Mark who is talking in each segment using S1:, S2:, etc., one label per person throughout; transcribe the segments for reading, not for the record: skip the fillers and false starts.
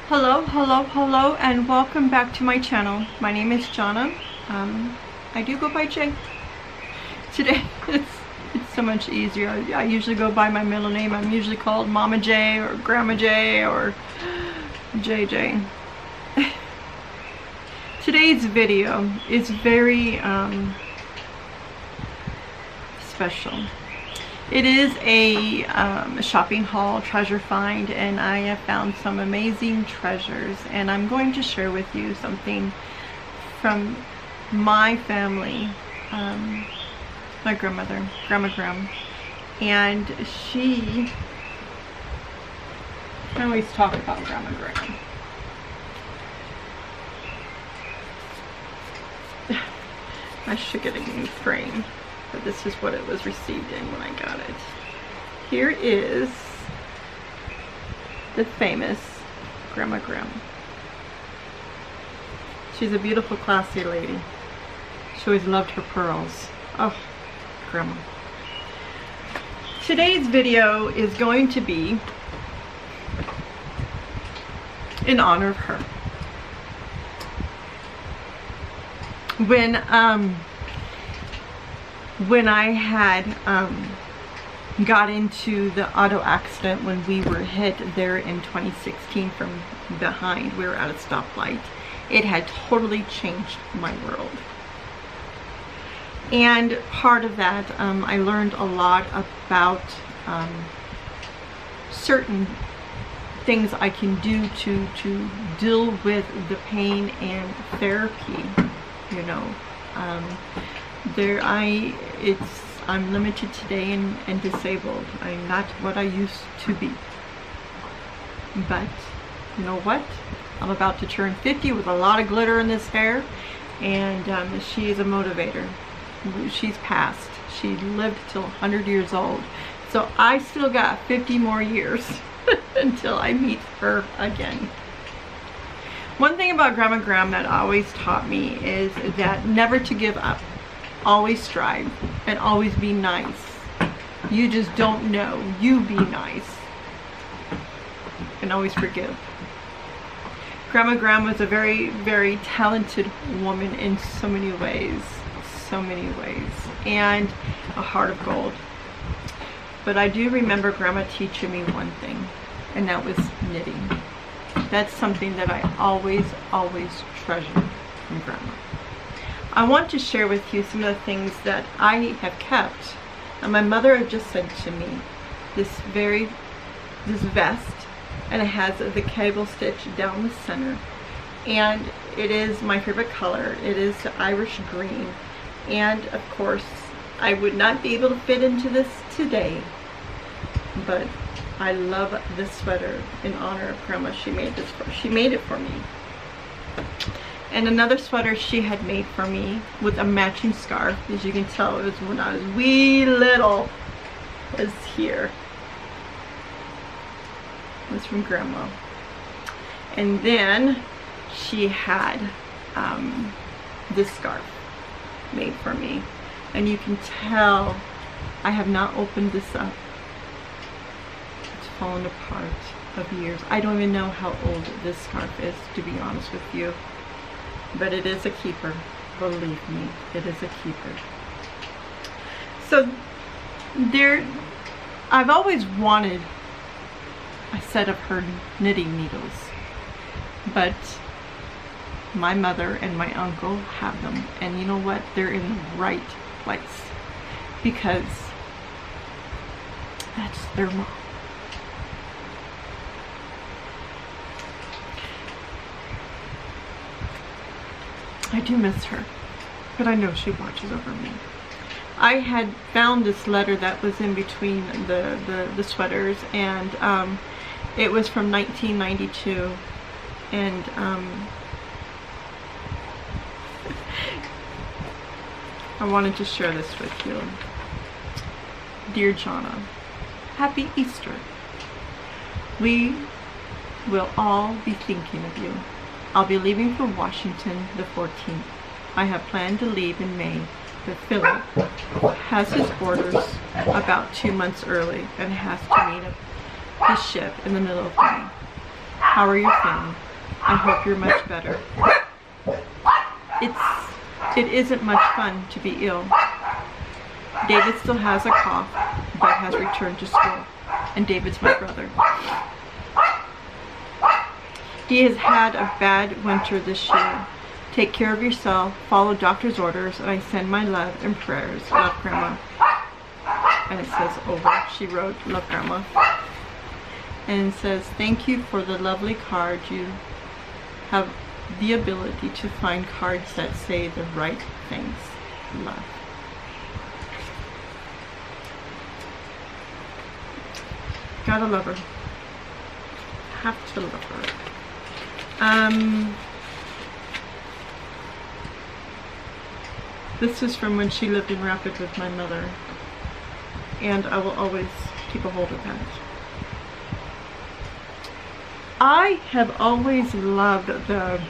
S1: Hello, and welcome back to my channel. My name is Jonna. I do go by J. Today, it's so much easier. I usually go by my middle name. I'm usually called Mama J or Grandma J or JJ. Today's video is very special. It is a shopping haul, treasure find, and I have found some amazing treasures, and I'm going to share with you something from my family, my grandmother, Grandma Graham, and I always talk about Grandma Graham. I should get a new frame. But this is what it was received in when I got it. Here is the famous Grandma Graham. She's a beautiful, classy lady. She always loved her pearls. Oh, Grandma. Today's video is going to be in honor of her. When I had got into the auto accident when we were hit there in 2016 from behind, we were at a stoplight. It had totally changed my world. And part of that, I learned a lot about certain things I can do to deal with the pain and therapy, you know. I'm limited today and disabled. I'm not what I used to be. But you know what? I'm about to turn 50 with a lot of glitter in this hair, and she is a motivator. She's passed. She lived till 100 years old. So I still got 50 more years until I meet her again. One thing about Grandma Graham that always taught me is that never to give up. Always strive and always be nice. You just don't know. You be nice. And always forgive. Grandma Graham was a very, very talented woman in so many ways. So many ways. And a heart of gold. But I do remember Grandma teaching me one thing, and that was knitting. That's something that I always treasure from Grandma. I want to share with you some of the things that I have kept. And my mother had just said to me, this vest, and it has the cable stitch down the center, and it is my favorite color. It is the Irish green, and of course I would not be able to fit into this today, but I love this sweater in honor of Grandma. She made it for me. And another sweater she had made for me with a matching scarf. As you can tell, it was when I was wee little. Was here. It was from Grandma. And then she had this scarf made for me. And you can tell I have not opened this up. It's fallen apart of years. I don't even know how old this scarf is, to be honest with you. But it is a keeper. Believe me, it is a keeper. So I've always wanted a set of her knitting needles, but my mother and my uncle have them, and you know what? They're in the right place because that's their mom. I do miss her, but I know she watches over me. I had found this letter that was in between the sweaters, and it was from 1992, and I wanted to share this with you. Dear Jonna, Happy Easter. We will all be thinking of you. I'll be leaving for Washington the 14th. I have planned to leave in May, but Philip has his orders about 2 months early and has to meet his ship in the middle of May. How are you feeling? I hope you're much better. It isn't much fun to be ill. David still has a cough, but has returned to school. And David's my brother. He has had a bad winter this year. Take care of yourself, follow doctor's orders, and I send my love and prayers. Love, Grandma. And it says over, she wrote, love, Grandma. And it says, thank you for the lovely card. You have the ability to find cards that say the right things. Love. Gotta love her. Have to love her. This is from when she lived in Rapid with my mother, and I will always keep a hold of that. I have always loved the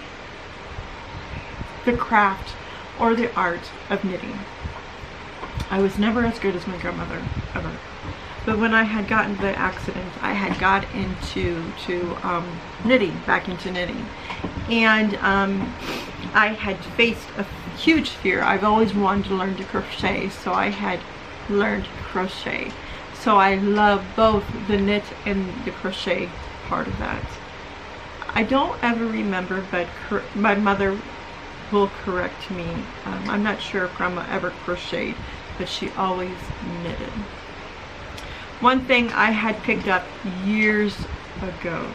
S1: craft or the art of knitting. I was never as good as my grandmother, ever. But when I had gotten the accident, I had got into knitting, back into knitting. And I had faced a huge fear. I've always wanted to learn to crochet, so I had learned crochet. So I love both the knit and the crochet part of that. I don't ever remember, but my mother will correct me. I'm not sure if Grandma ever crocheted, but she always knitted. One thing I had picked up years ago,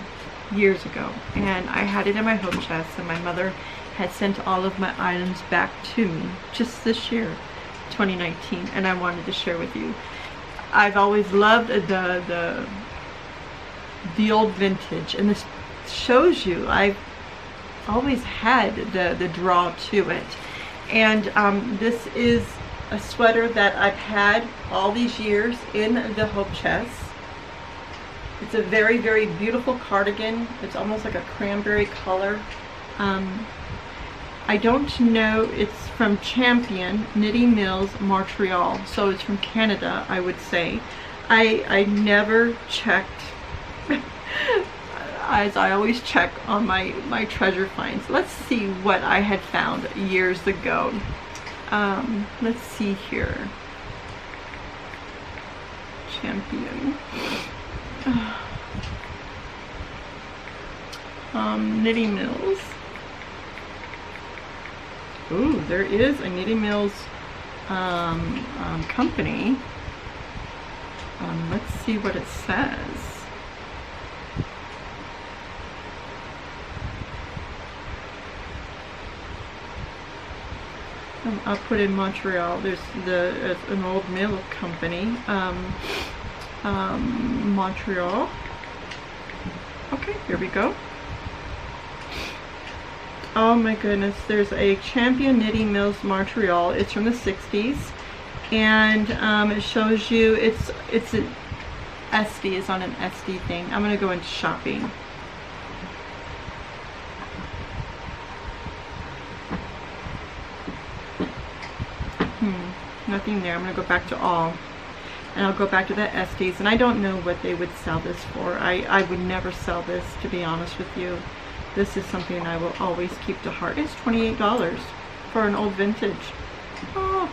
S1: and I had it in my home chest, and my mother had sent all of my items back to me just this year, 2019, and I wanted to share with you. I've always loved the old vintage, and this shows you I've always had the draw to it. And this is a sweater that I've had all these years in the hope chest. It's a very, very beautiful cardigan. It's almost like a cranberry color. I don't know, it's from Champion Knitting Mills, Montreal, so it's from Canada, I would say. I never checked, as I always check on my treasure finds. Let's see what I had found years ago. Let's see here. Champion. Knitting Mills. Ooh, there is a Knitting Mills company. Let's see what it says. I'll put in Montreal. There's an old mill company. Montreal. Okay, here we go. Oh my goodness, there's a Champion Knitting Mills Montreal. It's from the 60s, and it shows you it's an SD, it's on an SD thing. I'm gonna go into shopping. Nothing there. I'm gonna go back to all, and I'll go back to the SDs, and I don't know what they would sell this for. I would never sell this, to be honest with you. This is something I will always keep to heart. It's $28 for an old vintage. Oh,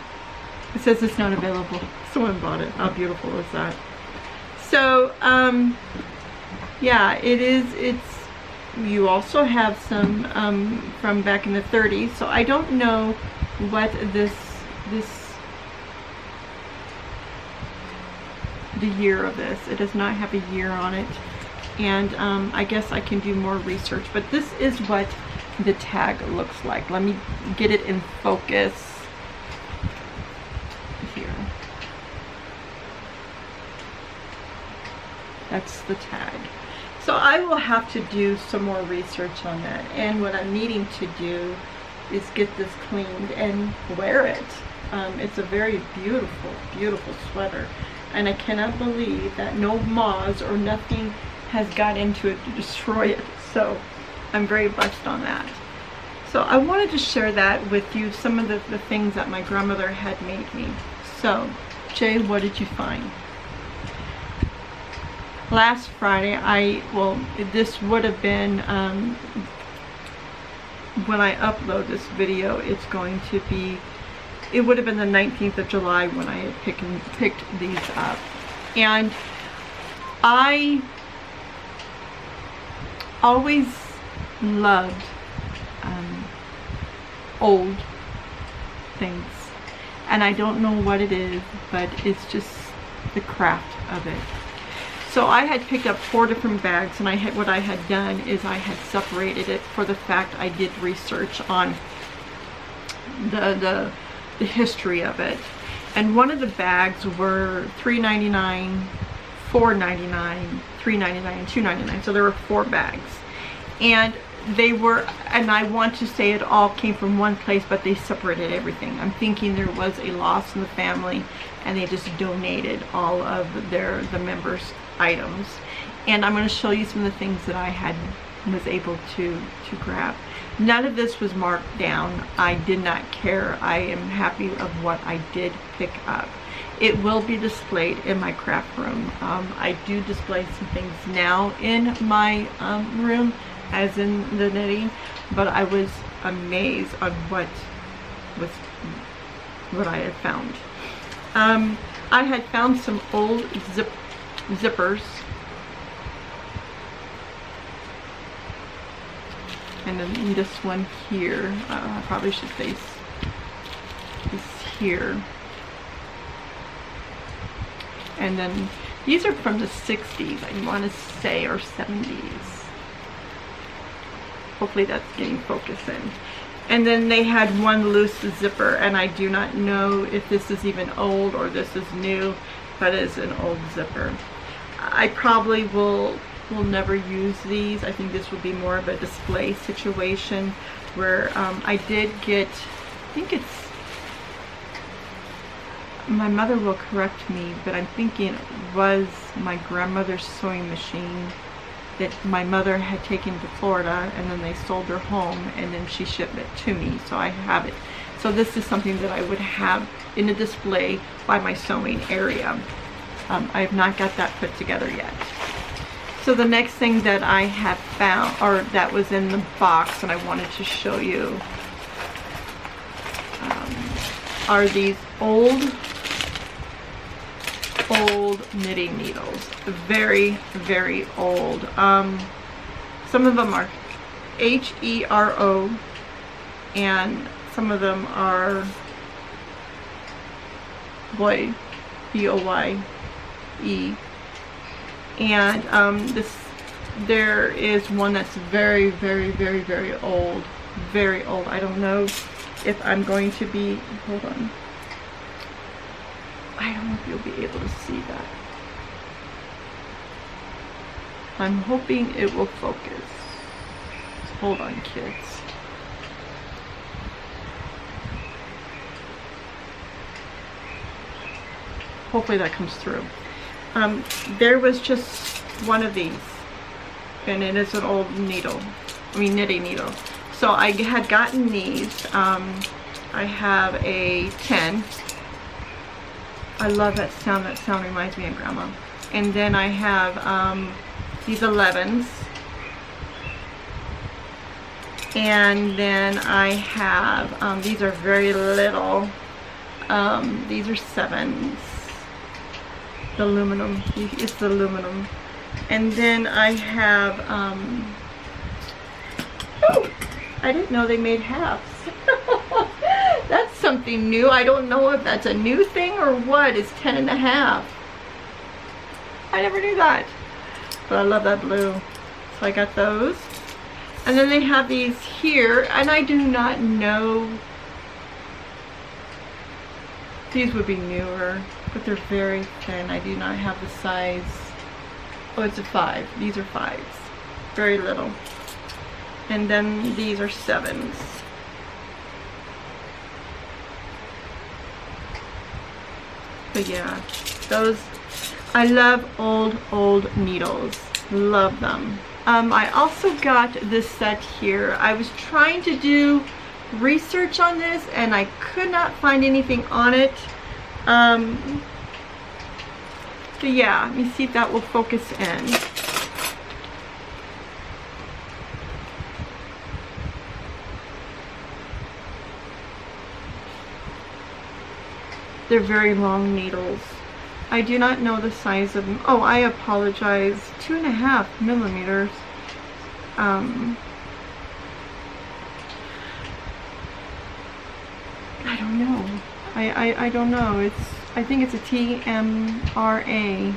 S1: it says it's not available. Someone bought it. How beautiful is that? So, yeah, it is. You also have some from back in the 30s. So I don't know what the year of this. It does not have a year on it. And I guess I can do more research, but this is what the tag looks like. Let me get it in focus here. That's the tag. So I will have to do some more research on that, and what I'm needing to do is get this cleaned and wear it. It's a very beautiful, beautiful sweater, and I cannot believe that no moths or nothing has got into it to destroy it. So I'm very blessed on that. So I wanted to share that with you, some of the things that my grandmother had made me. So Jay, what did you find? last Friday, well, this would have been, when I upload this video, it's going to be, it would have been the 19th of July when I had picked these up. And I always loved old things, and I don't know what it is, but it's just the craft of it. So I had picked up 4 different bags, and what I had done is I had separated it for the fact I did research on the history of it. And one of the bags were $3.99, $4.99, $3.99, and $2.99. So there were 4 bags, and they were, and I want to say it all came from one place, but they separated everything. I'm thinking there was a loss in the family, and they just donated all of the members' items. And I'm going to show you some of the things that I was able to grab. None of this was marked down. I did not care. I am happy of what I did pick up. It will be displayed in my craft room. I do display some things now in my room, as in the knitting, but I was amazed on what I had found. I had found some old zippers, and then this one here, I probably should face this here. And then these are from the 60s, I want to say, or 70s. Hopefully that's getting focus in. And then they had one loose zipper, and I do not know if this is even old or this is new, but it's an old zipper. I probably will never use these. I think this will be more of a display situation, where I did get, I think it's, my mother will correct me, but I'm thinking it was my grandmother's sewing machine that my mother had taken to Florida, and then they sold her home, and then she shipped it to me, so I have it. So this is something that I would have in a display by my sewing area. I have not got that put together yet. So the next thing that I have found, or that was in the box and I wanted to show you, are these old knitting needles. Very, very old. Some of them are H-E-R-O, and some of them are boy, B-O-Y-E. And there is one that's very, very, very, very old. Very old. I don't know if I'm going to be, hold on. I don't know if you'll be able to see that. I'm hoping it will focus. Hold on, kids. Hopefully that comes through. There was just one of these, and it is an old needle. I mean, knitting needle. So I had gotten these. I have a 10. I love that sound. That sound reminds me of Grandma. And then I have these 11s. And then I have, these are very little. These are 7s. The aluminum. It's the aluminum. And then I have, oh, I didn't know they made halves. That's something new. I don't know if that's a new thing or what. It's 10.5. I never knew that. But I love that blue. So I got those. And then they have these here, and I do not know. These would be newer, but they're very thin. I do not have the size. Oh, it's a 5. These are 5s. Very little. And then these are 7s. But yeah, those, I love old needles. Love them. I also got this set here. I was trying to do research on this and I could not find anything on it. So yeah, let me see if that will focus in. They're very long needles. I do not know the size of them. Oh, I apologize. 2.5 millimeters. I don't know. I don't know. I think it's a TMRA.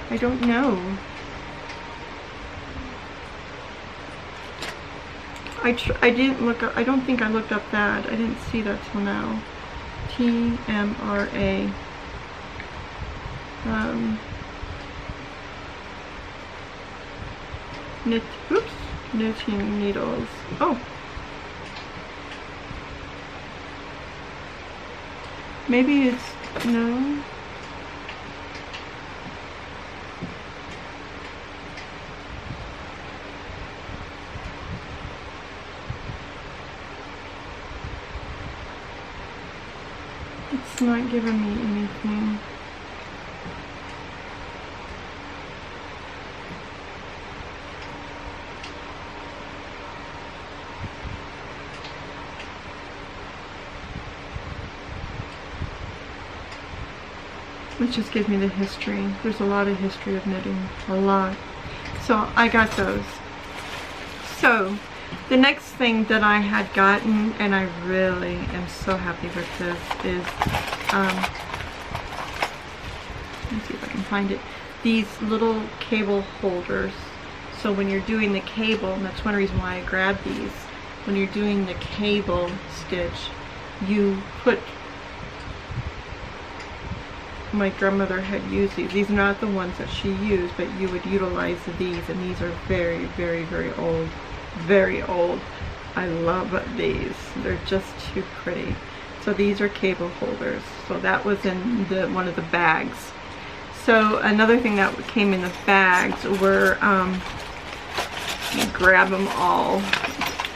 S1: I don't know. I didn't look up. I don't think I looked up that. I didn't see that till now. TMRA. Knitting needles. Oh. Maybe it's, no. It's not giving me anything. It just gives me the history. There's a lot of history of knitting, a lot. So I got those. So the next thing that I had gotten, and I really am so happy with this, is, let's see if I can find it, these little cable holders. So when you're doing the cable, and that's one reason why I grabbed these, when you're doing the cable stitch, you put, my grandmother had used these. These are not the ones that she used, but you would utilize these, and these are very, very, very old. Very old. I love these. They're just too pretty. So these are cable holders. So that was in one of the bags. So another thing that came in the bags were, grab them all.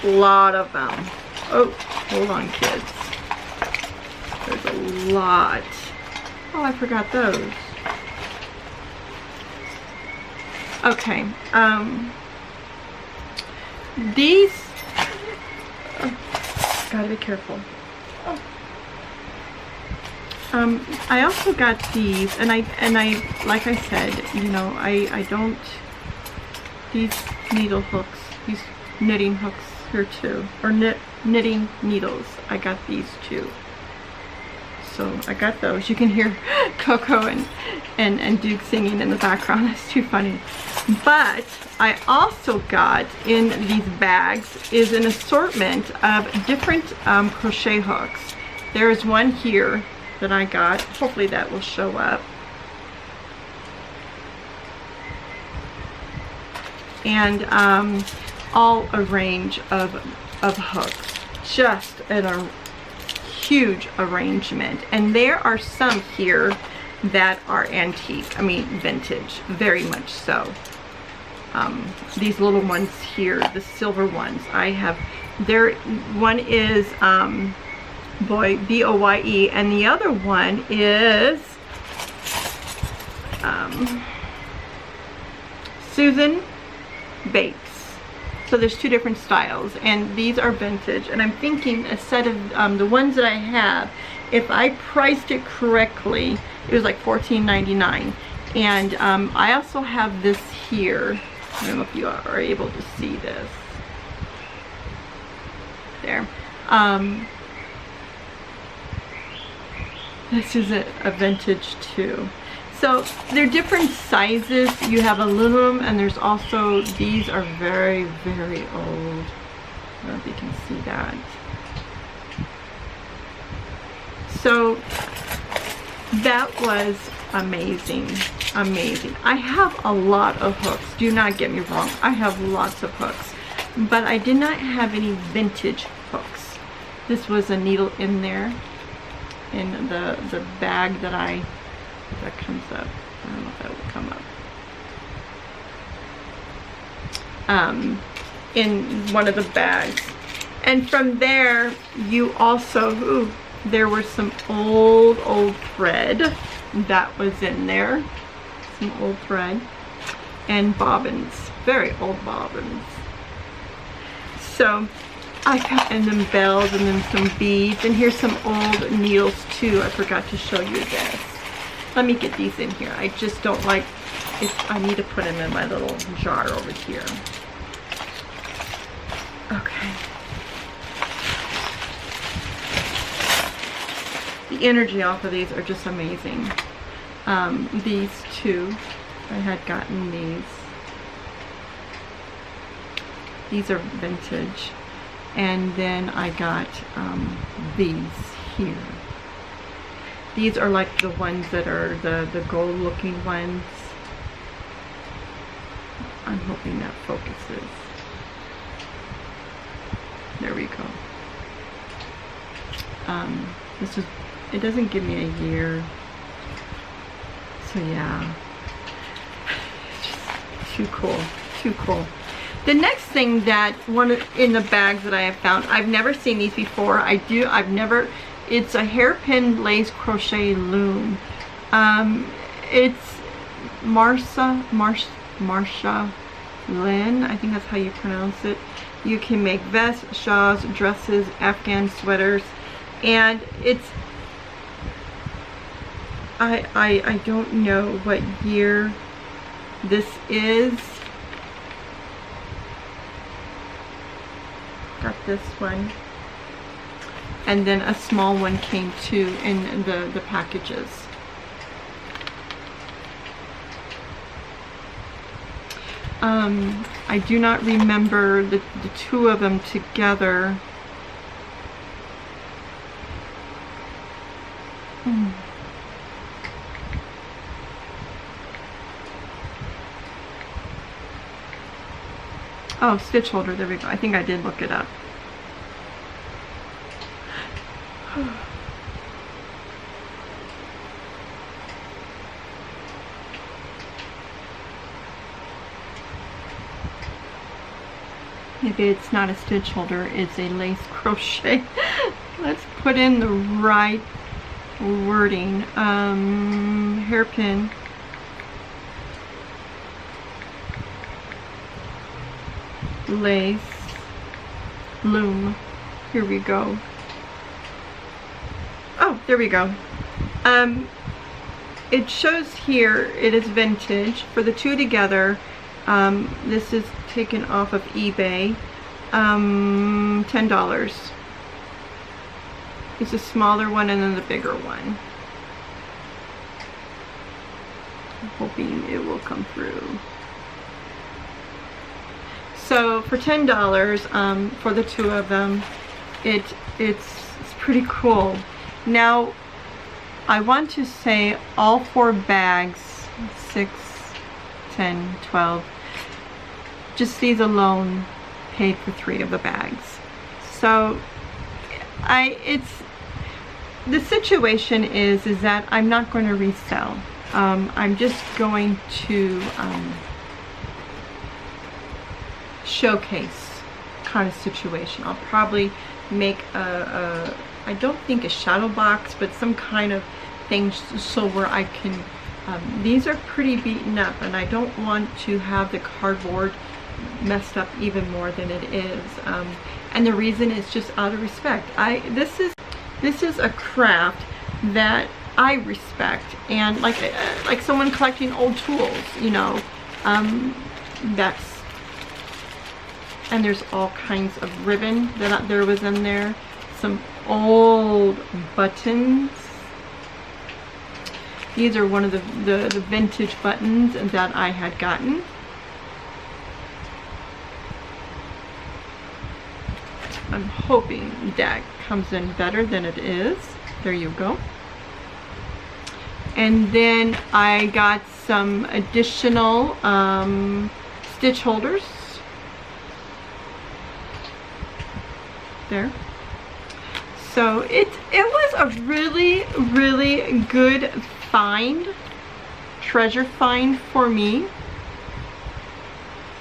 S1: A lot of them. Oh, hold on, kids. There's a lot. Oh, I forgot those. Okay. These, gotta be careful. I also got these, and I like I said, you know, I don't, these needle hooks, these knitting hooks here too, or knitting needles. I got these too. So I got those. You can hear Coco and Duke singing in the background. That's too funny. But I also got in these bags is an assortment of different crochet hooks. There's one here that I got. Hopefully that will show up. And all a range of hooks. Just in a huge arrangement. And there are some here that are antique. I mean vintage. Very much so. These little ones here, the silver ones, I have, there, one is B-O-Y-E, and the other one is Susan Bakes. So there's two different styles, and these are vintage, and I'm thinking a set of the ones that I have, if I priced it correctly, it was like $14.99. And I also have this here. I don't know if you are able to see this. There. This is a vintage too. So they're different sizes. You have aluminum, and there's also, these are very, very old. I don't know if you can see that. So that was amazing. Amazing. I have a lot of hooks. Do not get me wrong. I have lots of hooks. But I did not have any vintage hooks. This was a needle in there. In the bag that that comes up. I don't know if that will come up. In one of the bags. And from there, you also, ooh, there was some old thread that was in there. some old thread, and bobbins, very old bobbins. So and then bells, and then some beads, and here's some old needles too. I forgot to show you this. Let me get these in here. I just don't like it. I need to put them in my little jar over here. Okay. The energy off of these are just amazing. These two, I had gotten these. These are vintage. And then I got these here. These are like the ones that are the gold looking ones. I'm hoping that focuses. There we go. This is, it doesn't give me a year. So yeah. It's just too cool. Too cool. The next thing that in the bags that I have found, I've never seen these before. It's a hairpin lace crochet loom. It's Marsha Lynn, I think that's how you pronounce it. You can make vests, shawls, dresses, Afghan sweaters, and it's, I don't know what year this is. Got this one, and then a small one came too in the packages. I do not remember the two of them together. Oh, stitch holder, there we go. I think I did look it up. Maybe it's not a stitch holder, it's a lace crochet. Let's put in the right wording. Hairpin. Lace loom. Here we go. Oh, there we go. It shows here it is vintage. For the two together, this is taken off of eBay. $10. It's a smaller one and then the bigger one. I'm hoping it will come through. So for $10 for the two of them, it's pretty cool. Now I want to say all 4 bags, 6, 10, 12, just these alone paid for 3 of the bags. So the situation is that I'm not going to resell. I'm just going to showcase kind of situation. I'll probably make I don't think a shadow box, but some kind of thing so where I can, these are pretty beaten up and I don't want to have the cardboard messed up even more than it is. And the reason is just out of respect. This is a craft that I respect, and like someone collecting old tools, you know, and there's all kinds of ribbon that there was in there, some old buttons. These are one of the vintage buttons that I had gotten. I'm hoping that comes in better than it is. There you go. And then I got some additional stitch holders. There. So it was a really, really good find, treasure find for me. If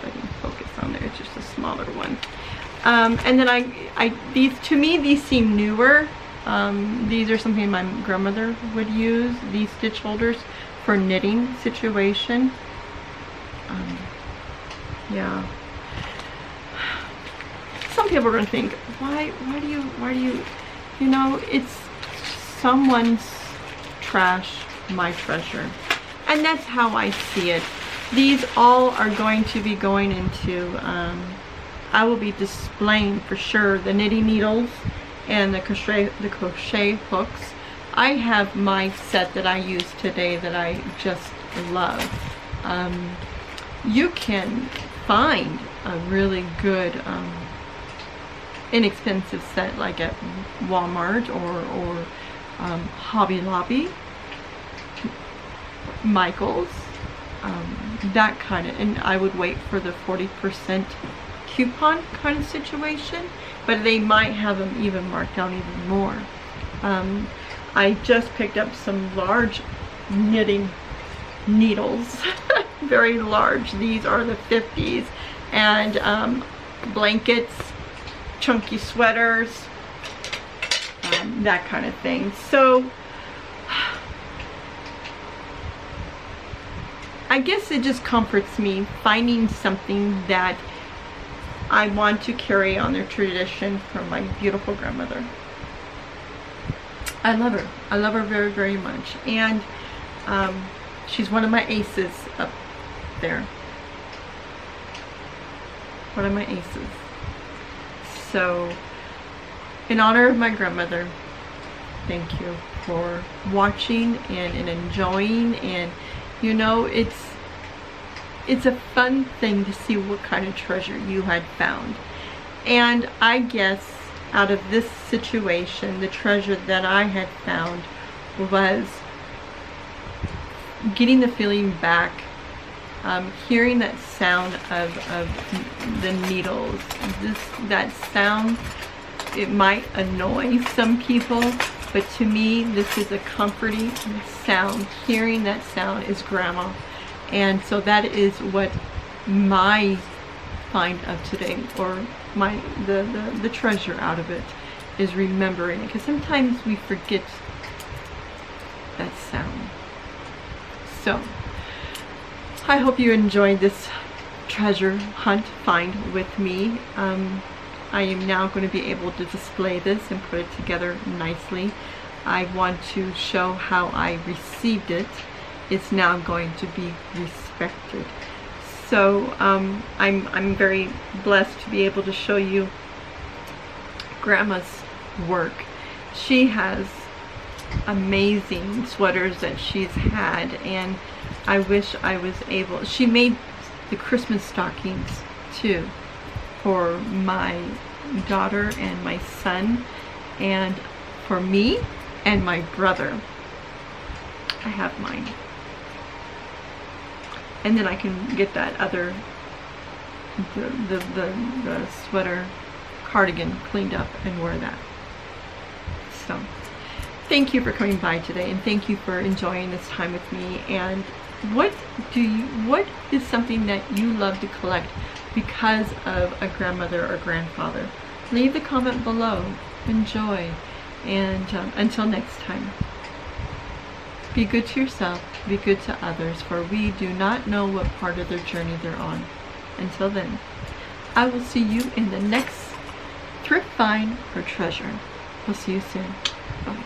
S1: I can focus on there, it's just a smaller one. And then these seem newer. These are something my grandmother would use, these stitch holders, for knitting situation. Yeah. Some people are going to think, why do you, you know, it's someone's trash, my treasure. And that's how I see it. These all are going to be going into, I will be displaying for sure the knitting needles and the crochet hooks. I have my set that I use today that I just love. You can find a really good inexpensive set like at Walmart or Hobby Lobby, Michael's, that kind of, and I would wait for the 40% coupon kind of situation, but they might have them even marked out even more. I just picked up some large knitting needles, very large. These are the 50s, and blankets, chunky sweaters, that kind of thing. So I guess it just comforts me finding something that I want to carry on their tradition from my beautiful grandmother. I love her. I love her very, very much. And she's one of my aces up there. One of my aces. So, in honor of my grandmother, thank you for watching and enjoying. And you know, it's a fun thing to see what kind of treasure you had found. And I guess out of this situation, the treasure that I had found was getting the feeling back, hearing that sound of the needles. That sound, it might annoy some people, but to me this is a comforting sound. Hearing that sound is grandma, and so that is what my find of today, or the treasure out of it, is remembering it, because sometimes we forget that sound. So I hope you enjoyed this treasure hunt find with me. I am now going to be able to display this and put it together nicely. I want to show how I received it. It's now going to be respected. So I'm very blessed to be able to show you Grandma's work. She has amazing sweaters that she's had, and I wish I was able. She made the Christmas stockings too for my daughter and my son, and for me and my brother. I have mine. And then I can get that other, the sweater cardigan cleaned up and wear that. So thank you for coming by today, and thank you for enjoying this time with me. And what is something that you love to collect because of a grandmother or grandfather? Leave the comment below. Enjoy. And until next time, be good to yourself, be good to others, for we do not know what part of their journey they're on. Until then, I will see you in the next thrift find or treasure. We'll see you soon. Bye.